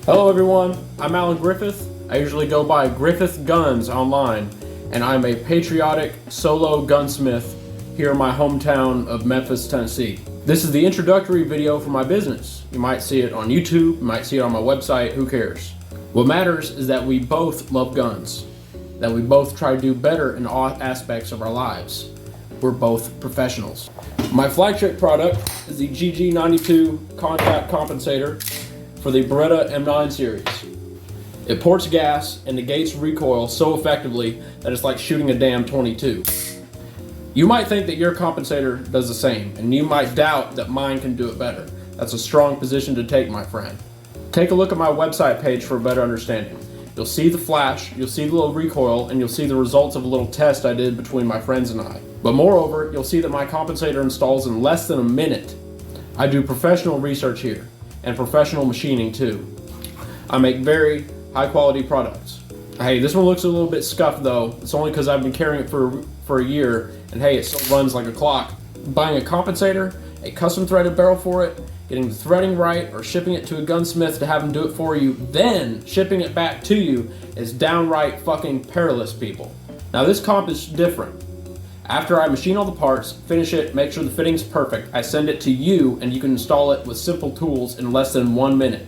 Hello everyone, I'm Alan Griffith. I usually go by Griffith Guns online, and I'm a patriotic solo gunsmith here in my hometown of Memphis, Tennessee. This is the introductory video for my business. You might see it on YouTube, you might see it on my website, who cares? What matters is that we both love guns, that we both try to do better in all aspects of our lives. We're both professionals. My flagship product is the GG92 Contact Compensator for the Beretta M9 series. It ports gas and negates recoil so effectively that it's like shooting a damn .22. You might think that your compensator does the same, and you might doubt that mine can do it better. That's a strong position to take, my friend. Take a look at my website page for a better understanding. You'll see the flash, you'll see the little recoil, and you'll see the results of a little test I did between my friends and I. But moreover, you'll see that my compensator installs in less than a minute. I do professional research here, and professional machining too. I make very high quality products. Hey, this one looks a little bit scuffed though. It's only because I've been carrying it for a year, and hey, it still runs like a clock. Buying a compensator, a custom threaded barrel for it, getting the threading right, or shipping it to a gunsmith to have him do it for you, then shipping it back to you is downright fucking perilous, people. Now this comp is different. After I machine all the parts, finish it, make sure the fitting's perfect, I send it to you and you can install it with simple tools in less than 1 minute.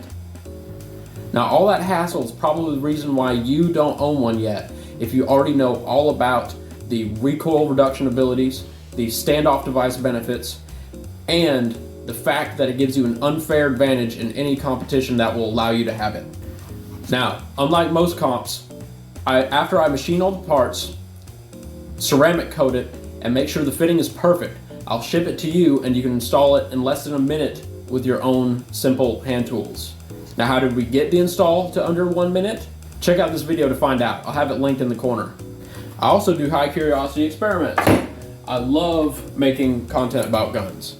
Now all that hassle is probably the reason why you don't own one yet, if you already know all about the recoil reduction abilities, the standoff device benefits, and the fact that it gives you an unfair advantage in any competition that will allow you to have it. Now, unlike most comps, after I machine all the parts, ceramic coat it, and make sure the fitting is perfect, I'll ship it to you and you can install it in less than a minute with your own simple hand tools. Now, how did we get the install to under 1 minute? Check out this video to find out. I'll have it linked in the corner. I also do high curiosity experiments. I love making content about guns.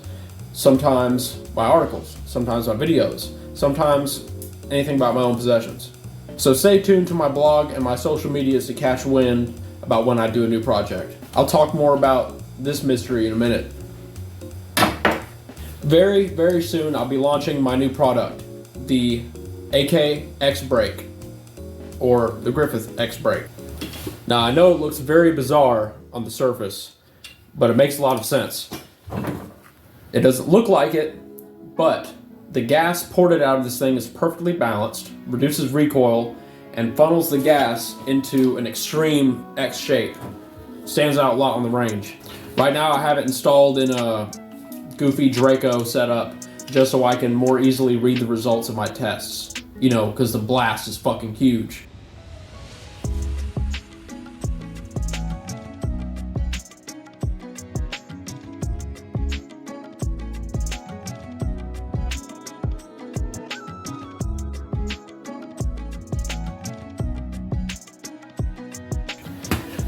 Sometimes my articles, sometimes my videos, sometimes anything about my own possessions. So stay tuned to my blog and my social medias to catch wind about when I do a new project. I'll talk more about this mystery in a minute. Very, very soon I'll be launching my new product, the AK X Brake, or the Griffith X Brake. Now I know it looks very bizarre on the surface, but it makes a lot of sense. It doesn't look like it, but the gas ported out of this thing is perfectly balanced, reduces recoil, and funnels the gas into an extreme X shape. Stands out a lot on the range. Right now I have it installed in a goofy Draco setup just so I can more easily read the results of my tests. You know, because the blast is fucking huge.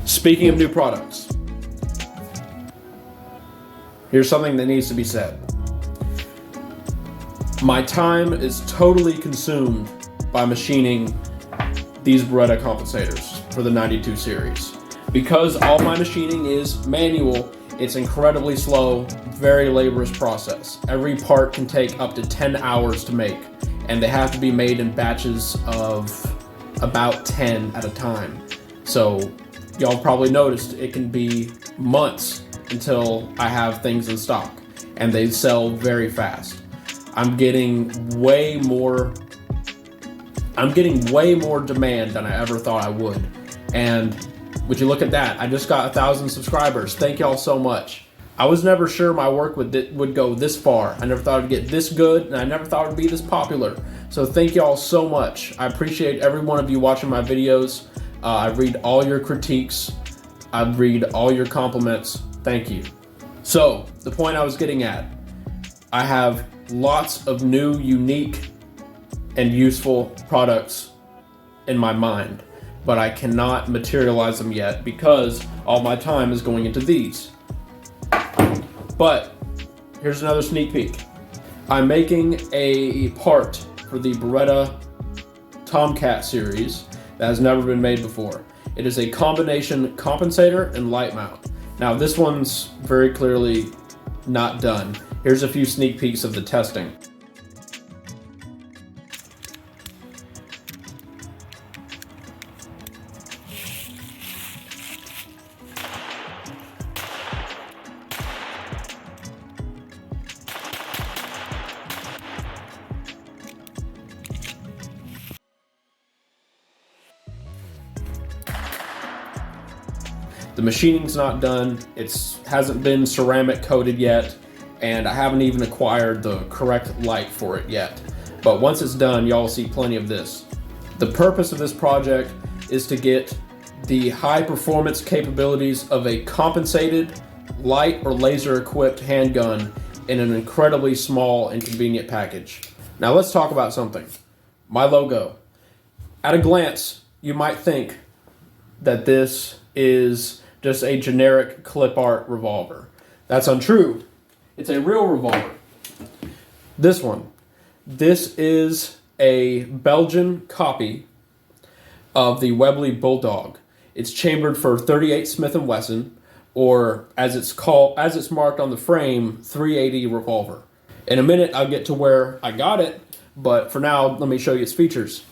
Speaking of new products, here's something that needs to be said. My time is totally consumed by machining these Beretta compensators for the 92 series. Because all my machining is manual, it's incredibly slow, very laborious process. Every part can take up to 10 hours to make, and they have to be made in batches of about 10 at a time. So y'all probably noticed it can be months until I have things in stock, and they sell very fast. I'm getting way more demand than I ever thought I would. And would you look at that? I just got 1,000 subscribers. Thank y'all so much. I was never sure my work would go this far. I never thought it'd get this good, and I never thought it'd be this popular. So thank y'all so much. I appreciate every one of you watching my videos. I read all your critiques. I read all your compliments. Thank you. So, the point I was getting at, I have lots of new, unique, and useful products in my mind, but I cannot materialize them yet because all my time is going into these. But, here's another sneak peek. I'm making a part for the Beretta Tomcat series that has never been made before. It is a combination compensator and light mount. Now this one's very clearly not done. Here's a few sneak peeks of the testing. The machining's not done, it hasn't been ceramic coated yet, and I haven't even acquired the correct light for it yet. But once it's done, y'all will see plenty of this. The purpose of this project is to get the high performance capabilities of a compensated, light or laser equipped handgun in an incredibly small and convenient package. Now let's talk about something. My logo. At a glance, you might think that this is just a generic clip art revolver. That's untrue. It's a real revolver. This one. This is a Belgian copy of the Webley Bulldog. It's chambered for 38 Smith & Wesson, or as it's marked on the frame, 380 revolver. In a minute, I'll get to where I got it, but for now, let me show you its features.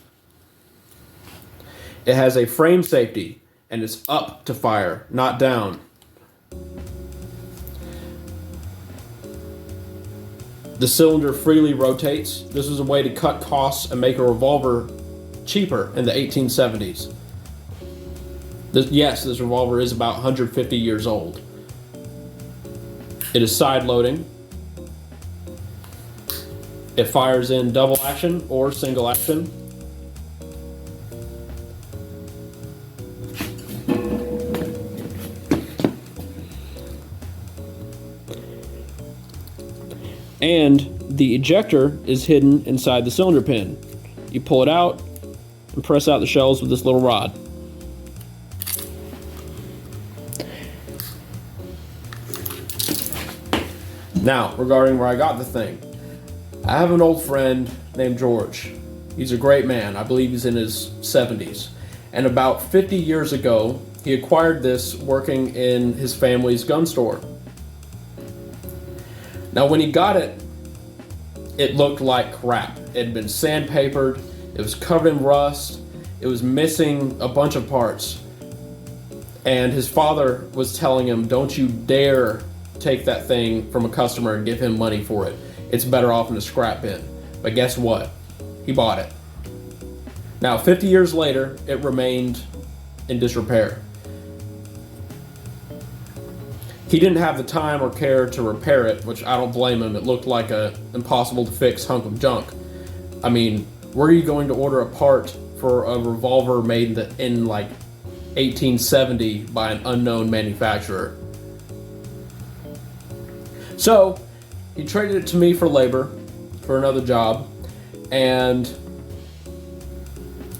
It has a frame safety, and it's up to fire, not down. The cylinder freely rotates. This was a way to cut costs and make a revolver cheaper in the 1870s. Yes, this revolver is about 150 years old. It is side loading. It fires in double action or single action. And the ejector is hidden inside the cylinder pin. You pull it out and press out the shells with this little rod. Now, regarding where I got the thing. I have an old friend named George. He's a great man. I believe he's in his 70s. And about 50 years ago, he acquired this working in his family's gun store. Now, when he got it, it looked like crap. It had been sandpapered, it was covered in rust, it was missing a bunch of parts. And his father was telling him, don't you dare take that thing from a customer and give him money for it. It's better off in a scrap bin. But guess what? He bought it. Now, 50 years later, it remained in disrepair. He didn't have the time or care to repair it, which I don't blame him. It looked like an impossible to fix hunk of junk. I mean, where are you going to order a part for a revolver made in like 1870 by an unknown manufacturer? So, he traded it to me for labor, for another job, and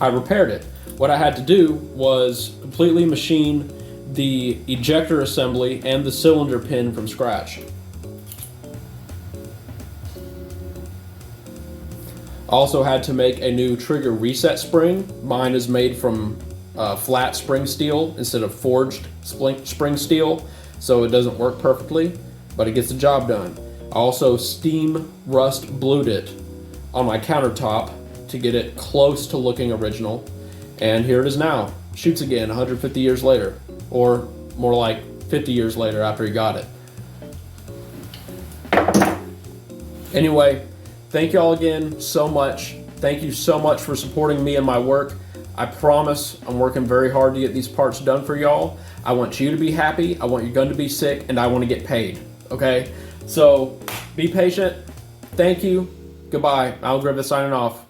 I repaired it. What I had to do was completely machine the ejector assembly and the cylinder pin from scratch. Also had to make a new trigger reset spring. Mine is made from flat spring steel instead of forged spring steel, so it doesn't work perfectly, but it gets the job done. I also steam rust blued it on my countertop to get it close to looking original, and here it is now. Shoots again 150 years later, or more like 50 years later after he got it. Anyway, thank y'all again so much. Thank you so much for supporting me and my work. I promise I'm working very hard to get these parts done for y'all. I want you to be happy, I want your gun to be sick, and I want to get paid, okay? So, be patient. Thank you. Goodbye. Alan Griffith signing off.